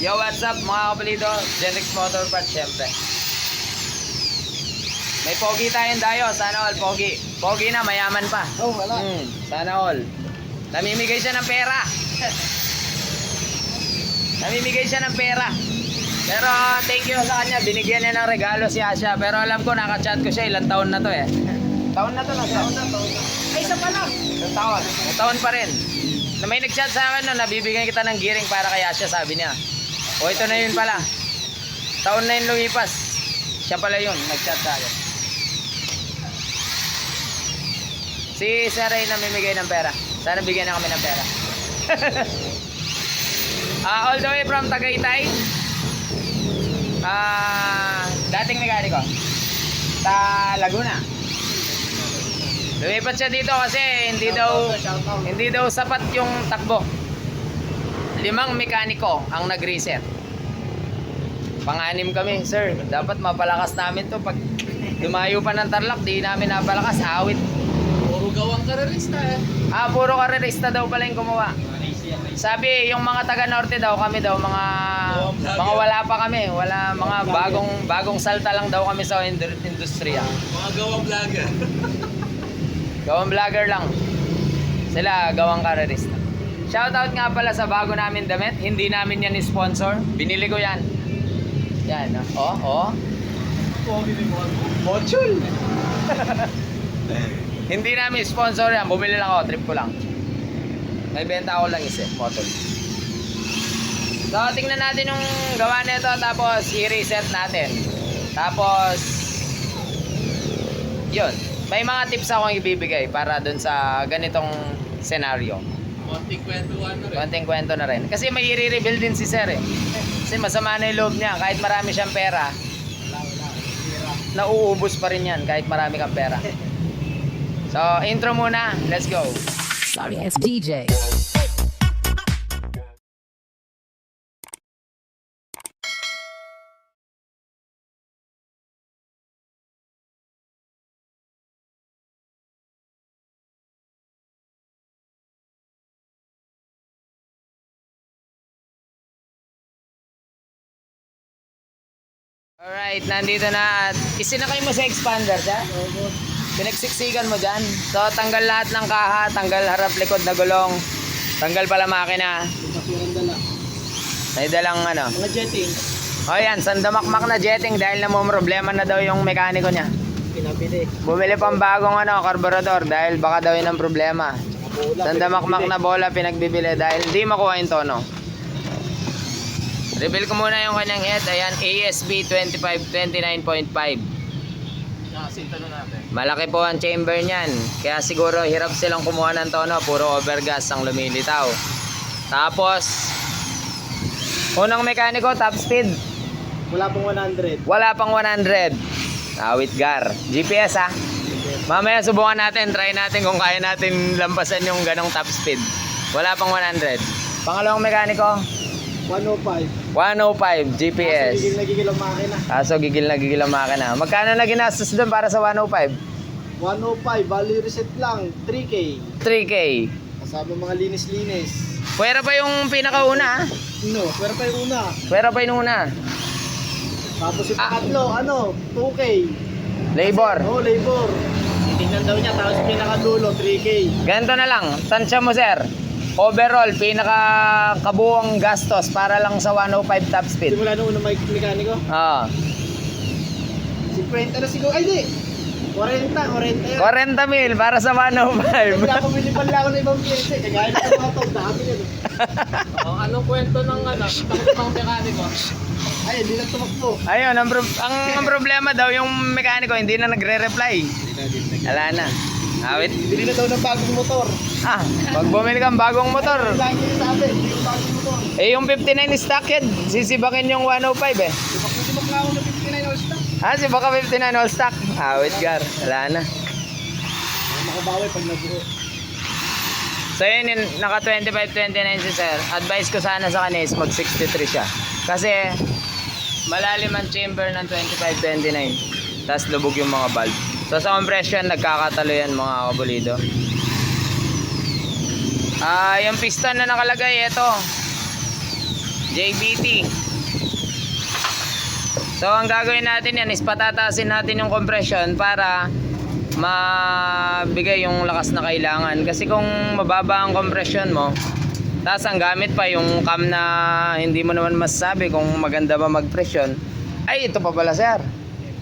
Yo, what's up mga kapalido? Genrix Motor Parts, syempre. May pogi tayong dayo. Sana all pogi. Pogi na, mayaman pa. Oh, wala. Sana all. Namimigay siya ng pera. Namimigay siya ng pera. Pero thank you sa kanya. Binigyan niya ng regalo si Asya. Pero alam ko, nakachat ko siya. Ilang taon na to eh. Taon na to na siya. Ay, isa pa lang. Ilang taon? Ilang taon pa rin. Na may nagchat sa akin no, nabibigyan kita ng gearing para kay Asya, sabi niya. O ito na yun pala. Taon na yun lumipas. Siya pala yun, nagchat sa akin. Si Sir Ray namimigay ng pera. Sana bigyan na kami ng pera. All the way from Tagaytay. Dating mekaniko. Sa Laguna. Lumipat siya dito kasi hindi daw sapat yung takbo. 5 mekaniko ang nag-reset. Pang-anim kami, sir. Dapat mapalakas namin to. Pag lumayo pa ng Tarlac, di namin napalakas. Awit. Puro gawang karerista eh. Puro karerista daw pala yung gumawa. Sabi, yung mga taga-norte daw, kami daw, mga wala pa kami. Wala, mga bagong salta lang daw kami sa industriya. Mga gawang vlogger. Gawang vlogger lang. Sila, gawang karerista. Shoutout nga pala sa bago namin damit. Hindi namin yan sponsor. Binili ko yan. Yan. Oh. Mochul. Hindi namin sponsor yan. Bumili lang ako. Trip ko lang. May benta ako lang isa. Motor. So, tingnan natin yung gawa nito. Tapos, i-reset natin. Tapos, yun. May mga tips akong ibibigay para dun sa ganitong senaryo. Konting kwento na rin. Kasi may i-rebuild din si Sir eh. Kasi masama na yung loob niya. Kahit marami siyang pera, nauubos pa rin yan kahit marami kang pera. So, intro muna. Let's go. Sorry, it's DJ. Alright, nandito na at isinakay mo sa expander siya? Pinagsiksikan mo dyan. So, tanggal lahat ng kaha, tanggal harap likod na gulong, tanggal pala makina. May dalang ano. Mga jetting. O yan, sandamakmak na jetting dahil problema na daw yung mekaniko niya. Pinabili. Bumili pang bagong carburetor dahil baka daw yun ang problema. Sandamakmak na bola pinagbibili dahil hindi makuha yung tono. Reveal ko muna yung kanyang head. Ayan, ASB 2529.5. Sinta na natin. Malaki po ang chamber niyan. Kaya siguro hirap silang kumuha ng tono. Puro overgas ang lumilitaw. Tapos, unang mekaniko, top speed. Wala pang 100. Wala pang 100. Awit gar. GPS ha. Mamaya subukan natin. Try natin kung kaya natin lampasan yung ganong top speed. Wala pang 100. Pangalawang mekaniko, 105. 105 GPS. Gigil ang makina. Kaso gigil ang makina. Magkano na ginastos doon para sa 105? 105, bali reset lang. 3K. 3K. Kasama mga linis-linis. Pwera pa yung pinakauna ha? No, pero pa yung una. Pwera pa yung una. Tapos yung pangatlo, 2K. Labor. Oh, labor. Titignan daw niya, tapos yung pinakadulo, 3K. Ganito na lang. Tansya mo sir. Overall, pinaka-kabuong gastos para lang sa 105 top speed. Simula nung unang mekaniko. Oo. 50 na siguro. Ay, di. 40 yan. 40 mil para sa 105. Pinapamili pa lang ako ng ibang PSA. Kagaya na mga top, dami yan. Anong kwento ng takot mekaniko? Ay, hindi na tumakbo. Ayun, ang problema daw yung mekaniko hindi na nagre-reply. Wala na. Awit. Bili na daw ng bagong motor. Pag bumili kang bagong motor, Lagi niya sabi, hindi yung bagong motor. yung 59 stocked, sisibakin yung 105 eh. Sibak na ako ng 59 all stock. Sibaka 59 all stock. Awit gar, wala na. Makabawi pag nabuo. So yun, naka 25-29 si sir. Advice ko sana sa kanya is mag 63 siya. Kasi malalim ang chamber ng 25-29. Tapos lubog yung mga valve. So sa compression, nagkakatalo yan mga kabulido. Yung piston na nakalagay, ito. JBT. So ang gagawin natin yan is patatasin natin yung compression para mabigay yung lakas na kailangan. Kasi kung mababa ang compression mo, tapos ang gamit pa yung cam na hindi mo naman masasabi kung maganda ba mag-presyon. Ay, ito pa pala sir.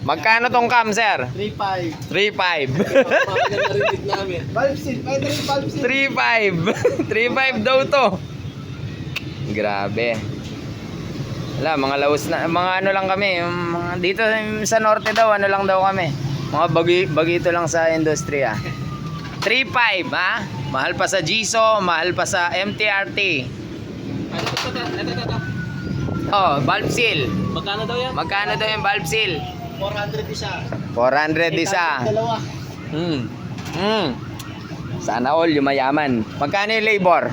Magkano tong cam sir? 3.5. 3.5. Maganda rin namin. Valve seal. Pwede rin valve seal. 3.5. 3.5 daw to. Grabe. Wala, mga laos na, mga ano lang kami, yung mga dito sa norte daw, ano lang daw kami. Mga bagito lang sa industriya. 3.5 ha? Mahal pa sa Giso, mahal pa sa MTRT. Ito. Oh, valve seal. Magkano daw yan? Magkano daw yung valve seal? 400 isa. 400 isa. Dalawa. Sana all yung mayaman. Magkano yung labor?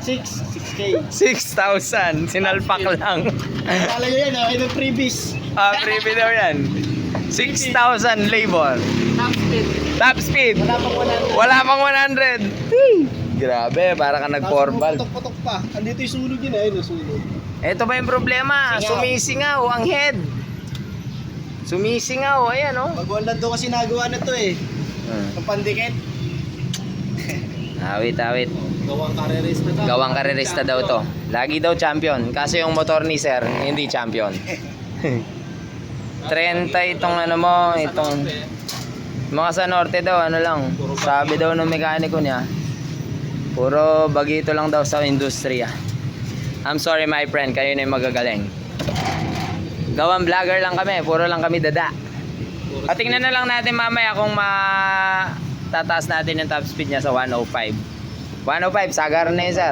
6K. 6,000. Sinalpak lang. Kala nyo yan, okay ng freebies. Freebie daw yan. 6,000 labor. Top speed. Top speed. Wala pang 100. Wala pang 100. Grabe, para ka nag-4-valve. Putok-putok pa. Andito yung sunog yun eh. Ayun, sunog. Ito ba yung problema? Singaw. Sumisingaw ang head. Sumisingaw, ayan oh. Mag-1 daw kasi nagawa na to eh. Ang pandikit. Awit. Gawang karerista daw. Gawang karerista daw to. Lagi daw champion. Kaso yung motor ni sir, hindi champion. 30 itong ano mo, itong mga sa norte daw, ano lang. Sabi daw ng mekaniko niya, puro bagito lang daw sa industriya. I'm sorry my friend, kayo na yung magagaling. Gawang vlogger lang kami, puro lang kami dada. Patingnan na lang natin mamaya kung tataas natin yung top speed niya sa 105. 105, sagar na yun sir.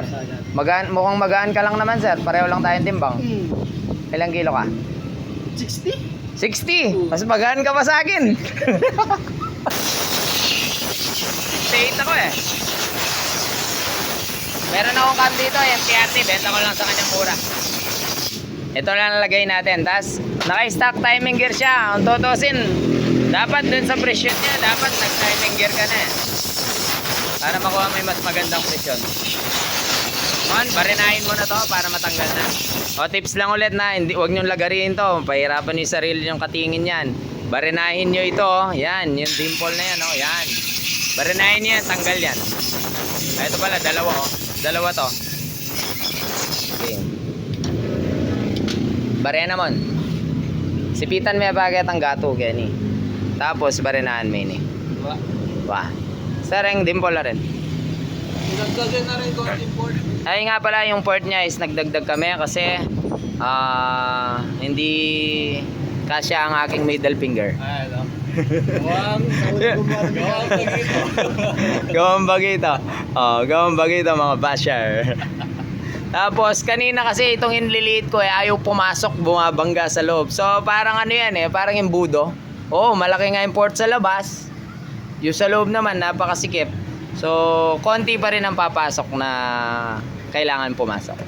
Mukhang magaan ka lang naman sir, pareho lang tayong timbang. Ilang kilo ka? 60? 60! Mas magaan ka pa sa akin. 8 ako eh. Meron akong cam dito, MTRT, benta ko lang sa kanyang mura. Ito lang nalagay natin. Tapos, naka-stock timing gear siya. Ang totosin, dapat dun sa presyon niya, dapat nag-timing gear ka na eh. Para makuha mo yung mas magandang presyon. On, barinahin mo na to para matanggal na. O, tips lang ulit na, huwag nyo lagarin to. Pahirapan nyo yung sarili yung katingin yan. Barinahin nyo ito, yan, yung dimple na yan, oh, yan. Barinahin nyo yan, tanggal yan. Ito pala, dalawa, oh. Dalawa to. Okay. Barena mon. Sipitan mo yung bagay ang gato, Kenny. Tapos, barinahan mo yun eh. Wah. Sarang dimple na rin. Nagkagay na rin ko ang import. Ay nga pala, yung port niya is nagdagdag kami kasi hindi kasya ang aking middle finger. Ay, no. Gawang bagito. Oh, gawang bagito mga basher. Tapos kanina kasi itong inliliit ko ayaw pumasok, bumabangga sa loob. So parang ano yan eh, parang imbudo. Oh, malaki nga yung port sa labas. Yung sa loob naman napakasikip. So konti pa rin ang papasok na kailangan pumasok.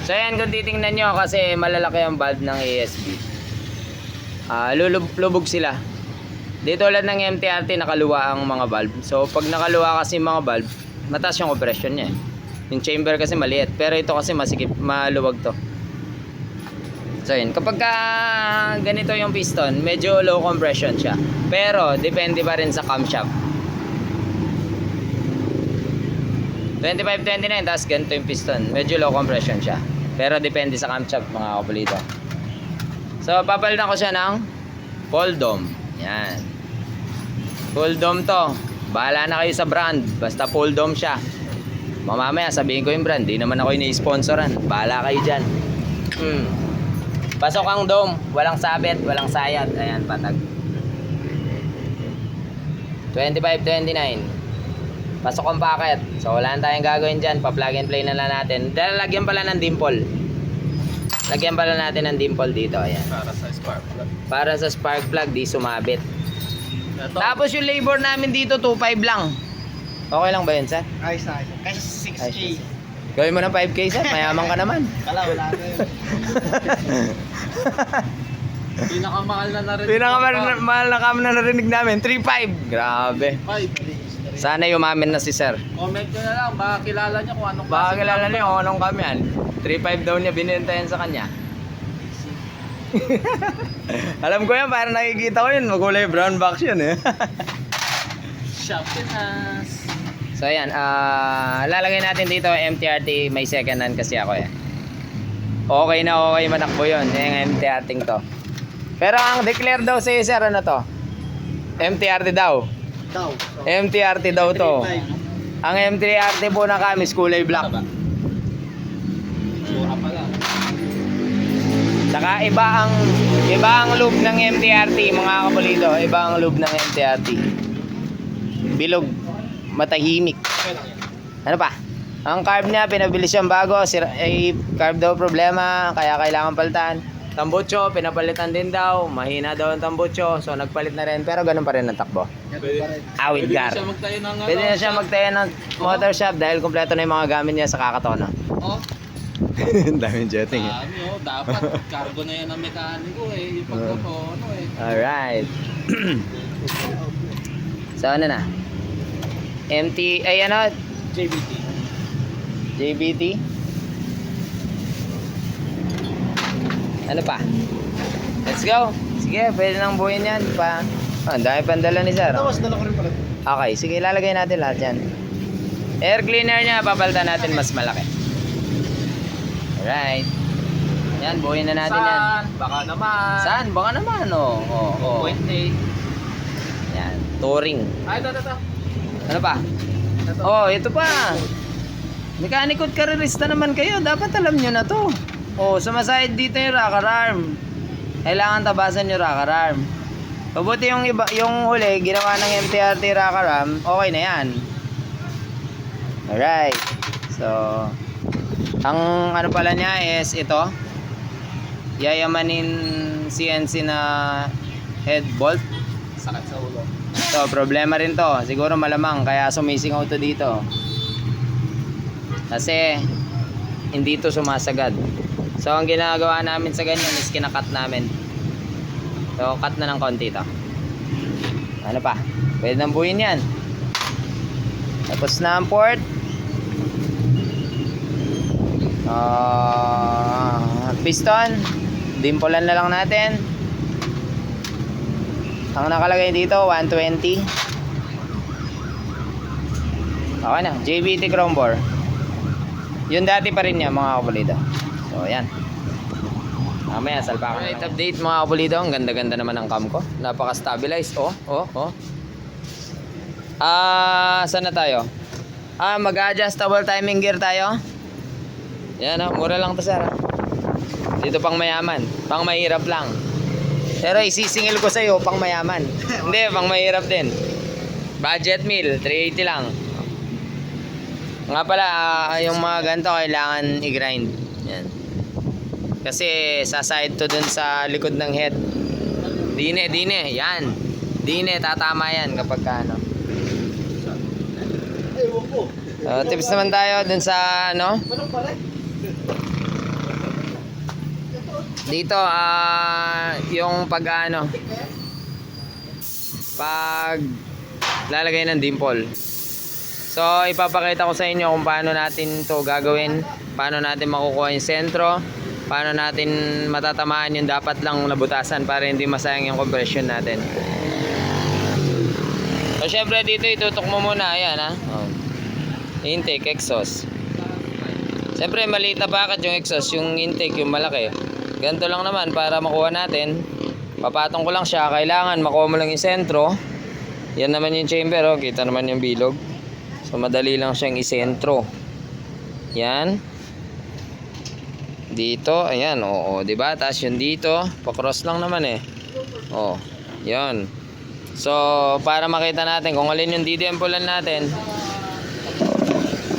So yan, kung titingnan nyo kasi malalaki ang valve ng ASB. Lulubog sila. Dito ulit ng MTRT nakaluwa ang mga valve. So pag nakaluwa kasi mga valve, mataas yung compression niya. Yung chamber kasi maliit, pero ito kasi masikip, maluwag to. So yun, kapag ganito yung piston, medyo low compression siya. Pero depende pa rin sa camshaft. 25-29, tapos ganito yung piston. Medyo low compression siya. Pero depende sa camshaft mga kapulito. So papalitan ko siya ng full dome. Yan. Full dome to. Bahala na kayo sa brand. Basta full dome siya. Mamaya sabihin ko yung brand. Di naman ako ini-sponsoran. Bahala kayo dyan. Pasok ang dome. Walang sabit, walang sayad. Ayan, patag. 25-29. Pasok ang packet. So wala na tayong gagawin dyan. Pa-plug and play na lang natin. Lagyan pala ng dimple. Lagyan pala natin ng dimple dito. Ayan. Para sa spark plug. Para sa spark plug, di sumabit. Ito. Tapos yung labor namin dito, 2.5 lang. Okay lang ba yun, sir? Ayos na. Kasi 6K. Gawin mo ng 5K, sir. Mayaman ka naman. Wala na yun. Pinakamahal na narinig. Pinakamahal na cam na narinig namin, 3.5. Grabe. 5. Sana yumamin na si sir. Comment nyo na lang, baka kilala nyo kung anong Baka klase kilala ng- niyo kung anong kami yan. 3.5 daw niya binenta yan sa kanya. Alam ko yan, parang nakikita ko yun. Magkulay brown box yun eh. Shop Pinas. So ayan, lalagay natin dito MTRT, may second hand kasi ako eh. Okay na okay manakbo yun, yung MTRT to. Pero ang declare daw sa sir, ano to? MTRT daw. Daw. MTRT daw to. Ang MTRT po na kamis, kulay black. Sura pa lang. Saka iba ang loob ng MTRT mga kapulito, iba ang loob ng MTRT. Bilog, matahimik. Okay lang yan. Ano pa? Ang carb niya, pinabili siyang bago. Carb daw problema, kaya kailangan palitan. Tambucho, pinapalitan din daw. Mahina daw ang tambucho, so nagpalit na rin. Pero ganun pa rin ang takbo. Awit Pwede na gar. siya magtayo ng Pwede na siya magtayo ng motor shop dahil kompleto na yung mga gamit niya sa kakatono. Oh, Ang daming jetting eh. dami oh. Dapat cargo na yan ng mekaniko eh. Yung pagkatono eh. Alright. So ano na? Ano? JBT. JBT? Ano pa? Let's go. Sige, pwede nang buuin yan. Ang dami pandala ni sir. Tapos dala ko rin pala. Okay, sige, ilalagay natin lahat yan. Air cleaner niya, papalitan natin mas malaki. Alright. Yan, buuin na natin yan. Saan? Baka naman. Saan? Baka naman, oh. Oh. Puente. Yan, touring. Ay, ito. Ano pa? Ito. Oh, ito pa. Mechanical karerista naman kayo. Dapat alam nyo na to. Oh, sumasahid dito yung rocker arm. Kailangan tabasan yung rocker arm. Mabuti yung iba, yung huli, ginawa ng MTRT rocker arm, okay na yan. Alright. So, ang ano pala niya is ito. Yayamanin CNC na head bolt. Sakit sa ulo. So, problema rin to. Siguro malamang kaya sumisingaw to dito. Kasi hindi to sumasagad. So, ang ginagawa namin sa ganyan is kinakat namin. So, cut na ng konti to. Ano pa? Pwede nang buuin yan. Tapos na ang port. Piston. Dimpolan na lang natin. Ang nakalagay dito 120. Okay na, JBT chrome bore. Yun dati pa rin niya mga kapulido. So ayan. Mamaya salpa ko. Right, update mga kapulido. Ang ganda-ganda naman ng cam ko. Napaka-stabilized. Oh. Saan na tayo? Mag-adjustable timing gear tayo. Yan mura lang to sir. Dito pang mayaman. Pang mahirap lang. Pero isisingil ko sa'yo, pang mayaman. Hindi, pang mahirap din. Budget meal, 380 lang. Nga pala, yung mga ganito kailangan i-grind. Yan. Kasi saside to dun sa likod ng head. Dine. Yan. Dine, tatama yan kapag ka ano. Ewan ko. Tips naman tayo dun sa ano. Anong pala? Dito, yung pag lalagay ng dimple. So, ipapakita ko sa inyo kung paano natin to gagawin, paano natin makukuha yung sentro, paano natin matatamaan yung dapat lang nabutasan para hindi masayang yung compression natin. So, syempre dito itutok mo muna, ayan oh. Intake, exhaust. Syempre maliit na packet yung exhaust, yung intake yung malaki. Ganito lang naman para makuha natin. Papatong ko lang siya, kailangan makuha mo lang yung sentro. Yan naman yung chamber, oh. Kita naman yung bilog. So madali lang siyang isentro. Yan. Dito, ayan, oo, 'di ba? Tapos yung dito, pa-cross lang naman eh. Oh, 'yan. So, para makita natin kung alin yung didimpulan natin.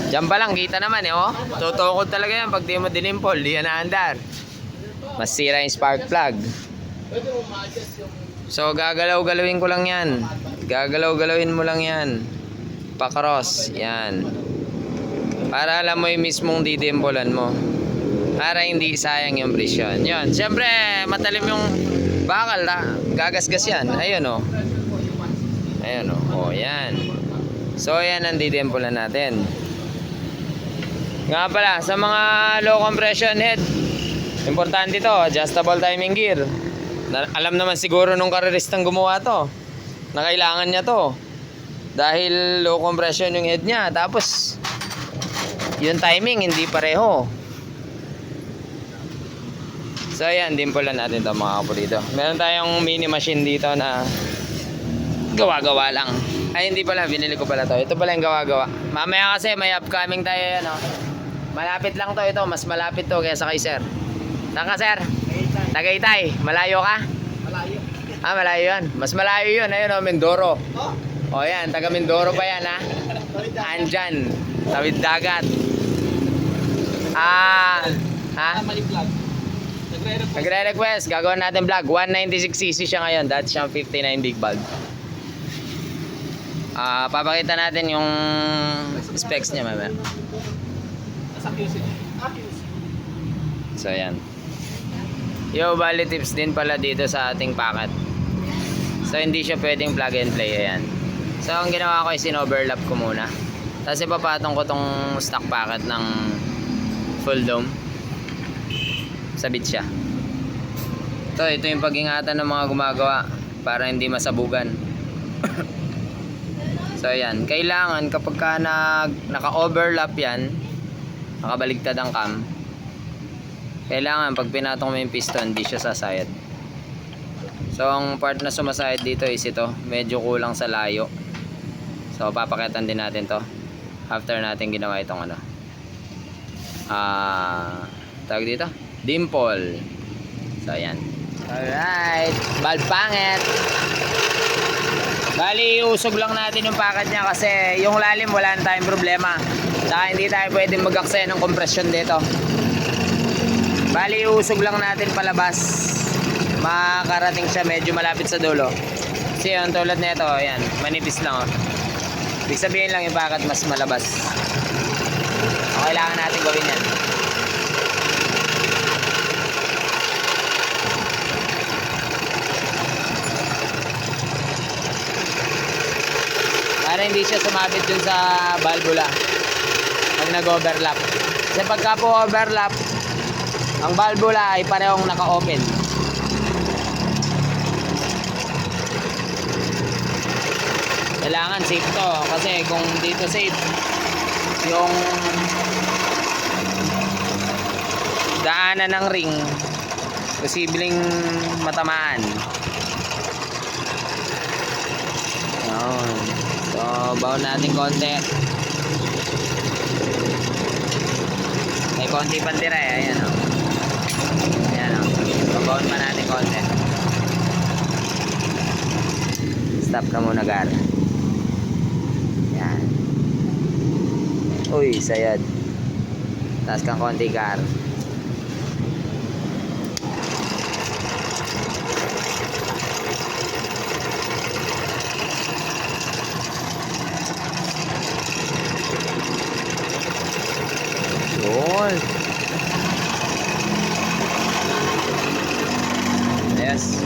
Diyan pa lang, kita naman eh, oh. Tutukod talaga yan pag di mo dinimpol, di yan naandar. Masira yung spark plug. So, gagalaw-galawin ko lang yan. Gagalaw-galawin mo lang yan. Pa-cross, yan. Para alam mo yung mismong didimpulan mo. Para hindi sayang yung presyon. Yun, siyempre, matalim yung bakal, gagasgas yan. Ayun, oh. Ayun, oh. Oh, yan. So ayan ang didimple natin. Nga pala, sa mga low compression head, importante to, adjustable timing gear. Alam naman siguro nung kareristang gumawa to na kailangan niya to. Dahil low compression yung head niya. Tapos yung timing hindi pareho. So ayan, dimple natin to mga kapulido. Meron tayong mini machine dito na gawa-gawa lang. Ay hindi pala, binili ko pala to. Ito pala yung gawa-gawa. Mamaya kasi may upcoming tayo ano. Malapit lang to ito, mas malapit to kaysa kay sir. Saan ka sir? Tagaytay. Malayo ka? Malayo. Ah, malayo yan. Mas malayo yun. Ayun o, Mindoro. Oh, O yan, taga Mindoro pa yan ha. Andyan. Tawid dagat. Ah, ha? mali vlog. Nagre-request, gagawin natin vlog. 196cc siya ngayon. Dati siyang 59 big bulb. Papakita natin yung specs niya mamaya. Sa QC. So ayan. Yo, bali tips din pala dito sa ating packet. So hindi siya pwedeng plug and play. Ayan. So ang ginawa ko is in-overlap ko muna. Tapos ipapatong ko tong stock packet ng full dome. Sabit siya. Ito yung pag-ingatan ng mga gumagawa para hindi masabugan. So ayan, kailangan kapag ka naka-overlap yan, nakabaligtad ang cam, kailangan pag pinatong mo yung piston, hindi siya sasayad. So ang part na sumasayad dito is ito, medyo kulang sa layo. So papakitan din natin to after natin ginawa itong ano. Tawag dito, dimple. So ayan. Alright, valve pangit. Bali, usog lang natin yung packet niya kasi yung lalim wala na tayong problema. Saka hindi tayo pwedeng mag-aksaya ng compression dito. Bali, usog lang natin palabas. Makakarating siya medyo malapit sa dulo. Kasi yung tulad nito, ayan, manipis lang. Ibig sabihin lang yung packet mas malabas. So, kailangan natin gawin yan. Para hindi siya sumabit dun sa valvula pag nag-overlap. Kasi pagka po overlap, ang valvula ay parehong naka-open. Kailangan safe to kasi kung dito safe, yung daanan ng ring posibleng matamaan. Ayan. So, baon natin konti. May konti pang tira eh. Ayan o. Ayan o. Baon pa natin konti. Stop ka muna, Gar. Ayan. Uy, sayad. Taas kang konti, Gar. Yun. Yes.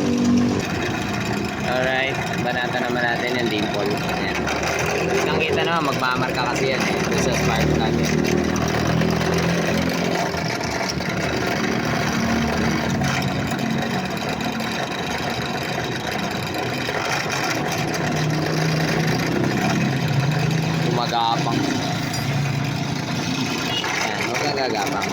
Alright. Banata naman natin yung dimple. Ayan. Kitang kita naman, magmamarka kasi yan eh. Doon sa spark natin. Gumagapang. Gagapang.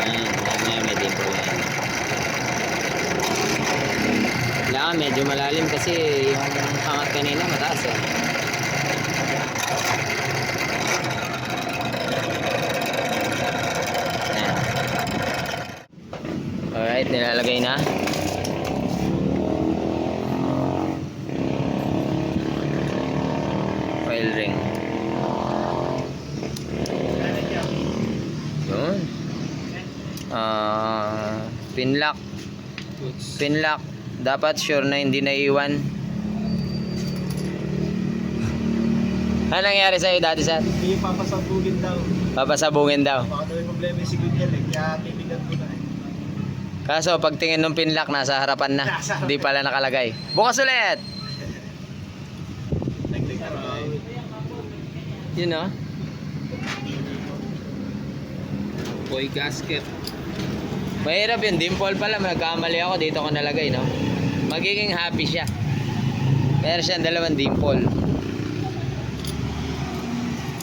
Ayan, may dimple yan. Kailangan medyo malalim kasi yung angat kanina mataas eh. Ayan. Alright, nilalagay na. Oil ring. Yun. Pin lock. Pin lock. Dapat sure na hindi naiwan. Ano nangyari sa'yo dati, sir? Hindi papasabugin daw. Papasabungin daw. Baka daw yung problema yung siguril eh. Kaya tinigan ko na eh. Kaso pagtingin ng pinlock, nasa harapan na. Hindi pala nakalagay. Bukas ulit! Yun o. Boy gasket. Mahirap yun. Dimple pala. Nagkamali ako. Dito ko nalagay, no? Magiging happy siya. Meron siyang dalawang dimple.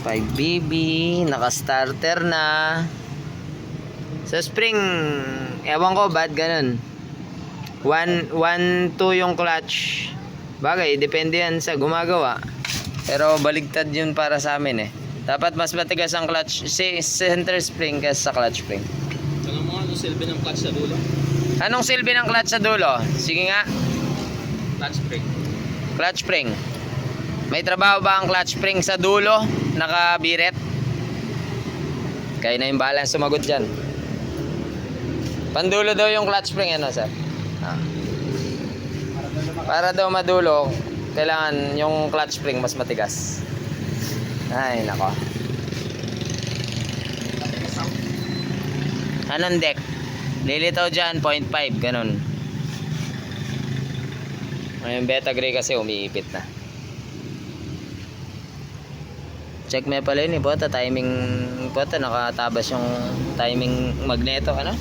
5BB. Naka-starter na. Sa spring, ewan ko ba't ganun. 1, 2 yung clutch. Bagay, depende yan sa gumagawa. Pero baligtad yun para sa amin eh. Dapat mas matigas ang clutch, center spring kaysa sa clutch spring. Tanong mo ano silbi ng clutch sa dulo? Anong silbi ng clutch sa dulo? Sige nga. Clutch spring. Clutch spring. May trabaho ba ang clutch spring sa dulo? Nakabiret? Kaya na yung balance sumagot dyan. Pandulo daw yung clutch spring, ano sir? Ah. Para daw madulo, kailangan yung clutch spring mas matigas. Ay, nako. Anong deck? Lilitaw dyan, 0.5, ganun. Ngayon, beta gray kasi umiipit na. Check me pala yun, bota, timing, bota, nakatabas yung timing magneto, ano?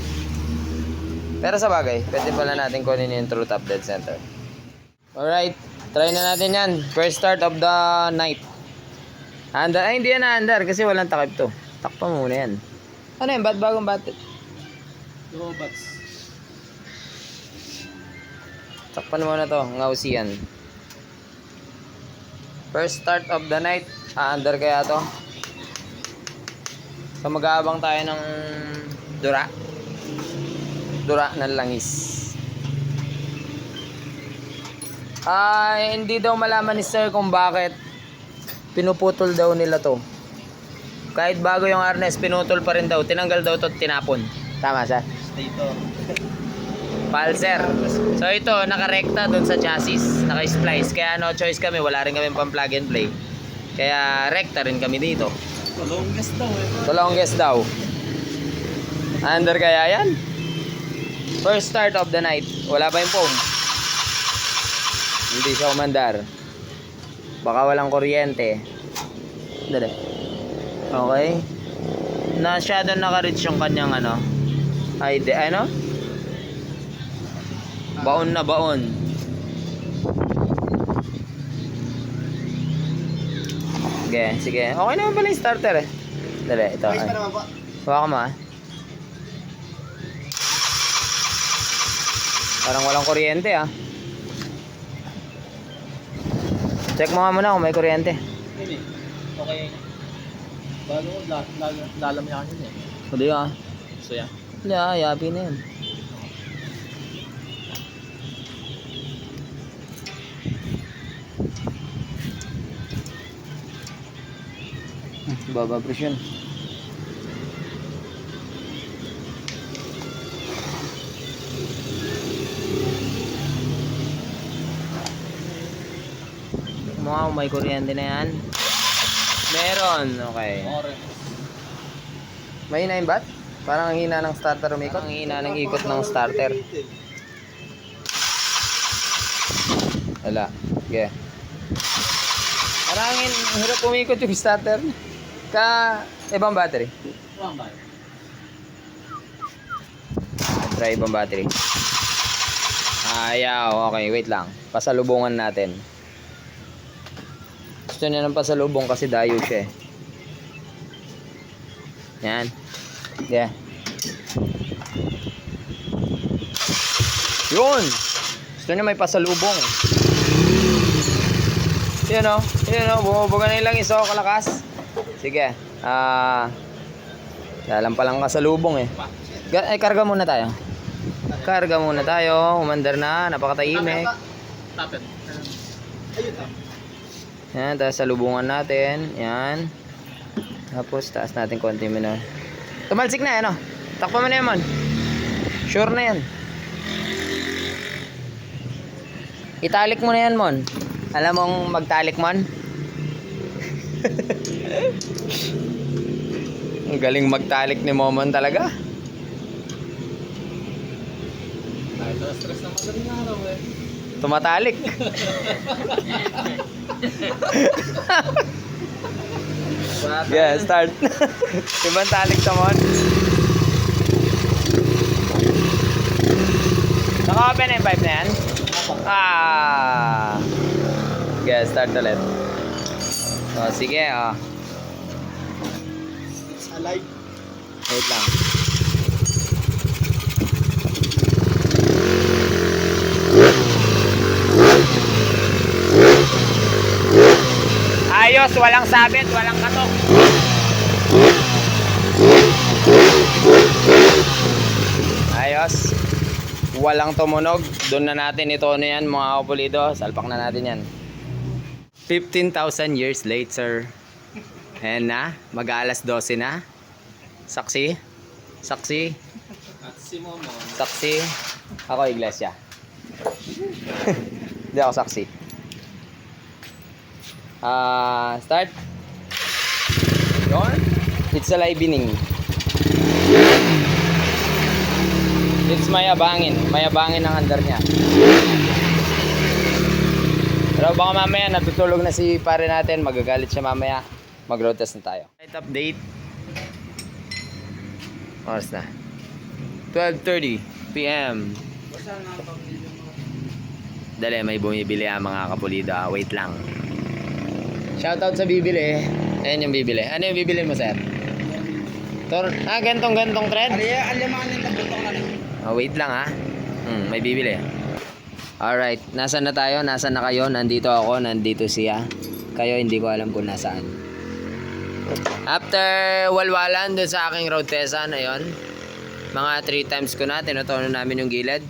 Pero sa bagay, pwede pala natin kunin yung true top dead center. Alright, try na natin yan. First start of the night. Under, ay hindi yan under kasi walang takip to. Takpa muna yan. Ano yan, bagong battery? Robots. Takpan muna to, ngawsi yan. First start of the night. Under kaya to. So mag-aabang tayo ng dura ng langis. Hindi daw malaman ni sir kung bakit pinuputol daw nila to. Kahit bago yung harness, pinutol pa rin daw. Tinanggal daw to at tinapon. Tama sir? Stator. Pulser. So ito, nakarekta dun sa chassis. Naka-splice. Kaya no choice kami. Wala rin kami pang plug and play. Kaya rekta rin kami dito. The longest daw eh. The longest daw. Under kaya yan? First start of the night. Wala pa yung foam. Hindi siya umandar. Baka walang kuryente. Dali. Okay. Masyado naka-reach yung kanyang ano. Ano? Baon na baon. Sige, sige. Okay naman pala yung starter eh. Dali, ito. Ay. Hawakan mo ah. Parang walang kuryente ah. Check mo nga muna kung may kuryente. Hindi. Okay. Bago lalam yan yun eh. Hindi ah. So yan. Hindi ah, yapi na yan. Baba presyon. Mukha may kuryente na yan. Meron, okay. Orange. May hina yung bat? Parang ang hina ng starter umikot. Ang hina ng ikot ng starter. Wala. Okay. Parang ang hirap umikot yung starter. Ibang battery. One by. Try ibang battery. Ayaw. Okay, wait lang. Pasalubungan natin. Gusto niya ng pasalubong kasi dayo siya eh. Yan. Yeah. Yun! Gusto niya may pasalubong. Yun o. Yun o. Bumubuga na ilang iso kalakas. Sige. Dalam palang kasalubong eh. Karga muna tayo. Karga muna tayo. Umandar na. Napakatahimik. Tapet. Ayun ah. Yan. Tapos salubungan natin. Yan. Tapos taas natin konti minor. Tumalsik na yan o. Takpa mo na yan mon. Sure na yan. Italik mo na yan mon. Alam mong magtalik mon? Ang galing magtalik ni Momon talaga. Ay, stress na madaling araw eh. Tumatalik. Yeah, start. Ibang talik sa mon. Naka-open na yung pipe na yan? Ah. Yeah, start ulit. Oh, sige, oh. It's alive. Wait lang. Ayos, walang sabit, walang katok. Ayos. Walang tumunog. Doon na natin ito ano yan, mga kapulido. Salpak na natin yan. 15,000 years later. Ayan na, mag-aalas 12 na. Saksi? Saksi? At si Momo. Saksi? Ako iglesia. Hindi ako saksi. Start. Yon. It's a livening. It's mayabangin. Mayabangin ang andar niya. Pero baka mamaya natutulog na si pare natin. Magagalit siya mamaya. Mag-road test na tayo. Right update. Oras na. 12:30 PM. Dali, may bumibili ang mga kapulido. Wait lang. Shoutout sa bibili. Ayan yung bibili. Ano yung bibili mo, sir? Gantong thread? Alimanin lang buto na rin. Wait lang ha. May bibili. Alright, nasaan na tayo? Nasaan na kayo? Nandito ako, nandito siya. Kayo hindi ko alam kung nasaan. After walwalan dun sa aking road testa na yun, mga 3 times ko na, tinutono namin yung gilid.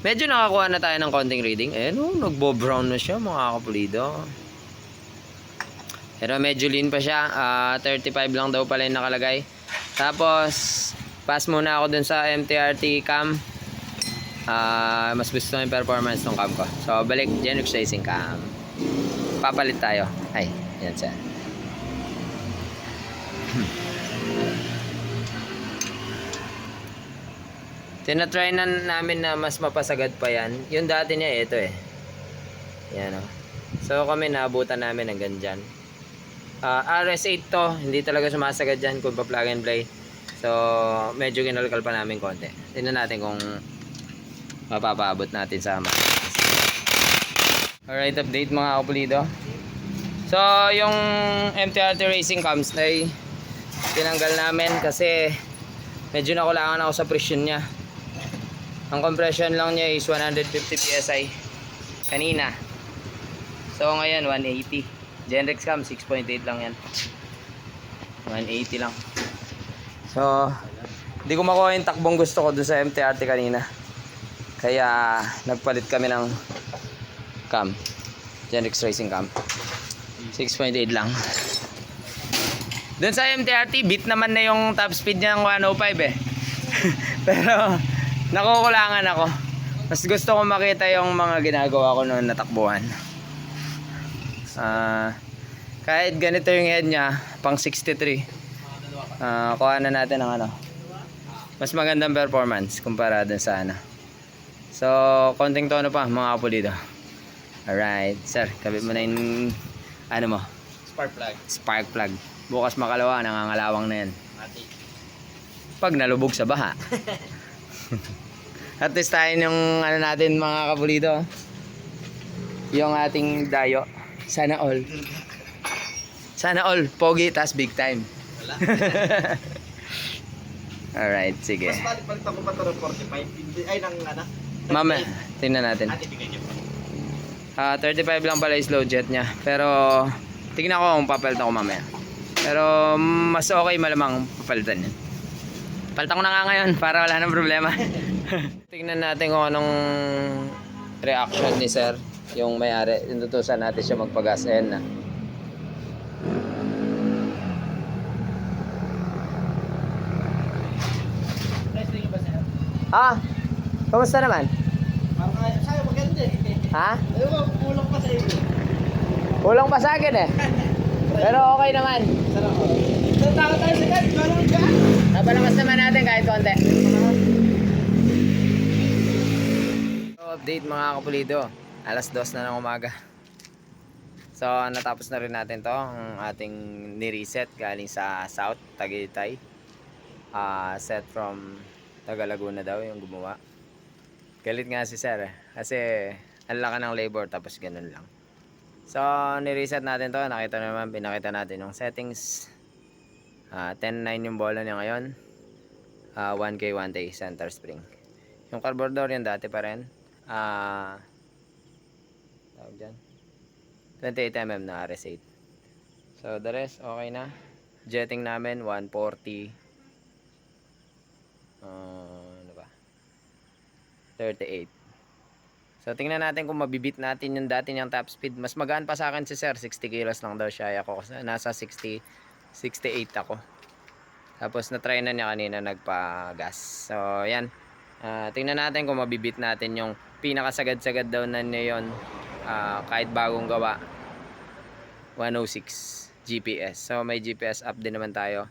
Medyo nakakuha na tayo ng konting reading. Ayan o, nagbo-brown na siya mga kapulido. Pero medyo lean pa siya. 35 lang daw pala yung nakalagay. Tapos, pass muna ako dun sa MTRT cam. Mas gusto yung performance ng cam ko. So, balik Genux Racing cam. Papalit tayo. Ay, yan siya. Tinatry na namin na mas mapasagad pa yan. Yung dati niya, ito eh. Yan o. So, kami naabutan namin hanggang dyan. RS8 to, hindi talaga sumasagad dyan kung pa-plug and play. So, medyo kinalkal pa namin konti. Tingnan natin kung mapapaabot natin sa alright, update mga kapulido. So, yung MTRT Racing cams ay tinanggal namin kasi medyo nakulangan ako sa presyon niya. Ang compression lang niya is 150 PSI kanina. So, ngayon 180. Genrex cam 6.8 lang yan. 180 lang. So, hindi ko makuha yung takbong gusto ko dun sa MTRT kanina. Kaya nagpalit kami ng cam. Genrex Racing cam. 6.8 lang. Dun sa MTRT, beat naman na yung top speed niya ng 105 eh. Pero nakukulangan ako. Mas gusto ko makita yung mga ginagawa ko noon na takbuhan. Kahit ganito yung head niya, pang 63. Kuha na natin ng ano. Mas magandang performance kumpara dun sa ano. So, konting tono pa mga kapulido. Alright, sir, kabit mo na yung ano mo? Spark plug. Spark plug. Bukas makalawa, nangangalawang na yan. Pag nalubog sa baha. At least tayo yung ano natin mga kapulido. Yung ating dayo. Sana all. Sana all. Pogi, tas big time. Wala. Alright, sige. Mas palit ako pa ito ng 45. Ay, nang ano? Mama, tingnan natin. Ate, bigay niyo. 35 lang pala yung slow jet niya. Pero, tingnan ko kung papalitan ko mamaya. Pero, mas okay malamang papalitan yan. Palitan ko na nga ngayon para wala nang problema. Tingnan natin kung anong reaction ni sir. Yung may-ari. Inutusan natin siya magpagas. Ayan na. Kamusta naman? Parang sa'yo maganda eh. Ha? Ayun, kulang pa sa iyo. Kulang pa sa akin eh. Pero okay naman. Sarap ko. So, takot tayo sa guys. Gano'n ka? Napalakas naman natin kahit konti. update mga kapulido. Alas 2 na ng umaga. So natapos na rin natin to ang ating ni-reset galing sa South Tagaytay. Set from Taga Laguna daw yung gumawa. Galit nga si sir kasi ang laki ng labor tapos ganun lang. So ni-reset natin to, nakita naman, pinakita natin yung settings. 10.9 yung bola niya ngayon. 1K 1T center spring. Yung carburetor yung dati pa rin. Tawag dyan, 28mm na RS8. So the rest okay na. Jetting namin 140. Ano ba? 38. So tingnan natin kung mabibit natin yung dati niyang top speed. Mas magaan pa sa akin si sir, 60 kilos lang daw siya. Ako nasa 68 ako. Tapos na-try na niya kanina nagpa-gas. So yan. Tingnan natin kung mabibit natin yung pinakasagad-sagad daw na niya yun. Kahit bagong gawa. 106 GPS. So may GPS up din naman tayo.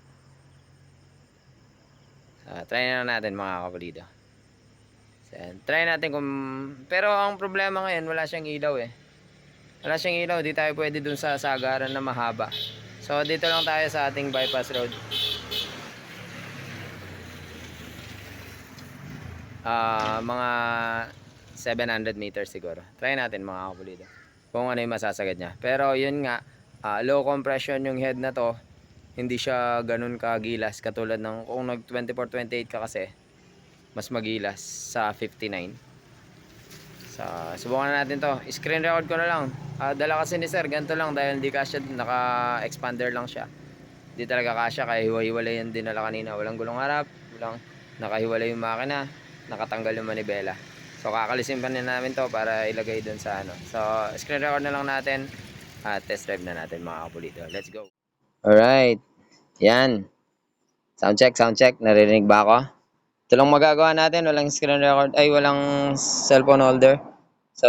Try na natin mga kapulido. So, try natin kung... Pero ang problema ngayon, wala siyang ilaw eh. Wala siyang ilaw, di tayo pwede dun sa sagaran na mahaba. So dito lang tayo sa ating bypass road. Mga 700 meters siguro. Try natin mga kapulido kung ano yung masasagad niya. Pero yun nga, low compression yung head na to. Hindi siya ganun kagilas katulad ng kung nag 24-28 ka kasi mas magilas sa 59. So subukan na natin to. Screen record ko na lang. Dala kasi ni sir ganito lang dahil hindi kasya, naka expander lang siya. Hindi talaga kasya kaya hiwa-hiwalay yung dinala kanina. Walang gulong harap, walang nakahiwalay yung makina, nakatanggal yung manibela. So kakalisin pa na namin to para ilagay dun sa ano. So screen record na lang natin. Test drive na natin mga kapulido. Let's go. Alright. Yan. Sound check. Narinig ba ako? Ito lang magagawa natin. Walang screen record. Ay, walang cellphone holder. So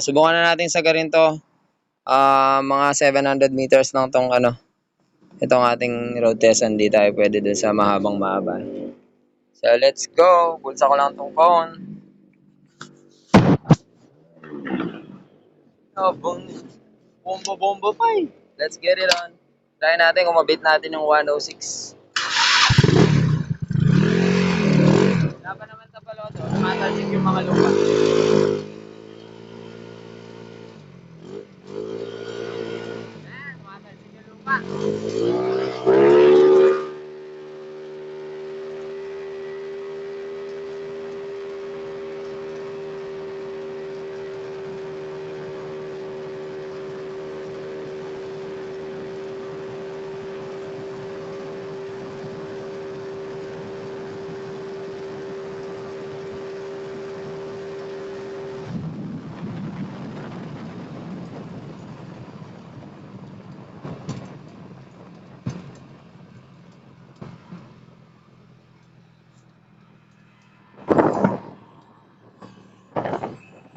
subukan na natin sa to. Mga 700 meters lang tong ano. Itong ating road test. Hindi tayo pwede dun sa mahaba. So let's go. Bulsa ko lang tong phone. Bombo pa eh. Let's get it on. Try natin kung mabit natin yung 106. Laban naman sa paloto. Tumatalsik yung mga lupa. Tumatalsik yung lupa.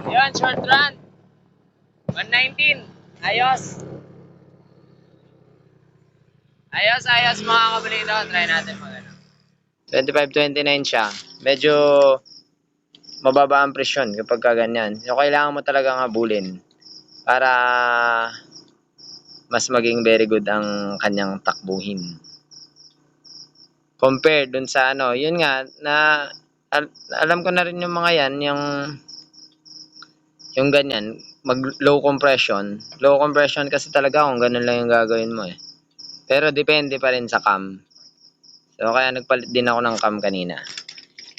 Yan, short run. 119. Ayos. Ayos mga kabalito. Try natin magano. 25-29 siya. Medyo mababa ang presyon kapag ganyan. So kailangan mo talagang habulin para mas maging very good ang kanyang takbuhin. Compared dun sa ano, yun nga, na alam ko na rin yung mga yan, yung ganyan, mag low compression. Low compression kasi talaga kung ganun lang yung gagawin mo eh. Pero depende pa rin sa cam. So kaya nagpalit din ako ng cam kanina.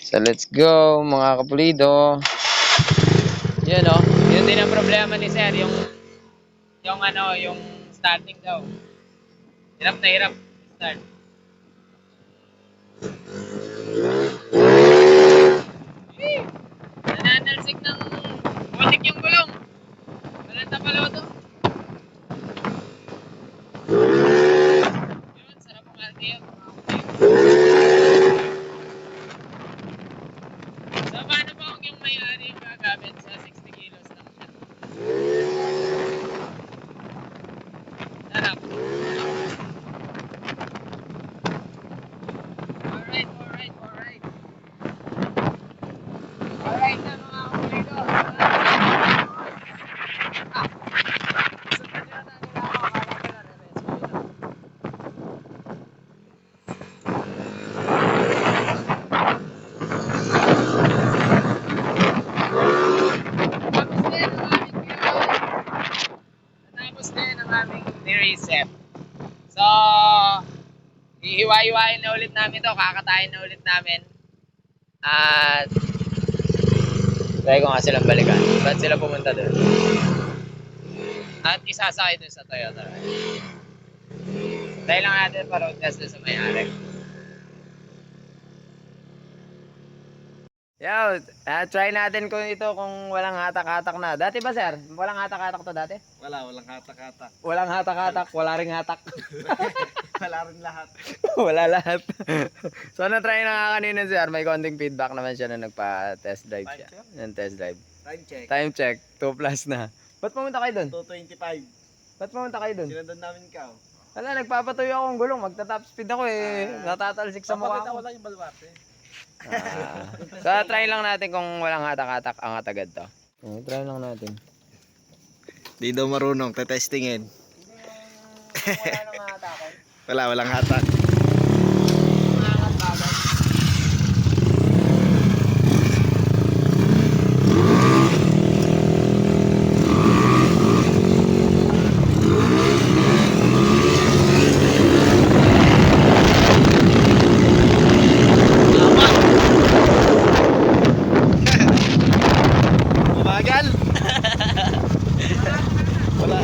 So let's go mga kapulido. Yun o, yun din ang problema ni sir, yung starting daw. Hirap na hirap start. Nananalsik ng butik yung gulong. Walang tapaloto. Yun, sarap ang RTM. So paano po kung yung may-ari yung gagamit sa 60 kilos lang siya? Sarap. Alright na mga kapulido. reset. So, ihiwa-hiwain na ulit namin to, kakatayin na ulit namin. At try ko nga silang balikan. Ba't sila pumunta doon? At isasakay doon sa Toyota. Try lang natin pa road test doon sa may-ari. Yo, try natin kung ito kung walang hatak-hatak na. Dati ba sir? Walang hatak-hatak to dati? Walang kata-kata. Walang hatak-hatak, wala ring hatak. Wala rin lahat. Wala lahat. So na-try na nga kanina sir, may konting feedback naman siya na nagpa-test drive siya. Yung test drive. Time check. Time check, 2 plus na. Ba't pumunta kayo doon? 225. Ba't pumunta kayo doon? Sinundan namin ikaw. Wala, nagpapatuyo akong gulong, magta-top speed ako eh. Natatalsik sa mukha ko. lang yung baluarte. So try lang natin kung walang hatak-hatak ang agad to. Try lang natin. Di daw marunong, tetestingin. Wala nang hatakan. Walang hatak. Angat bagay. Umagal. Wala.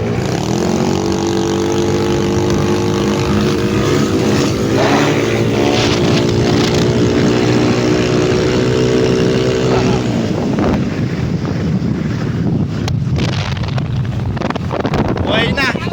Buhay na.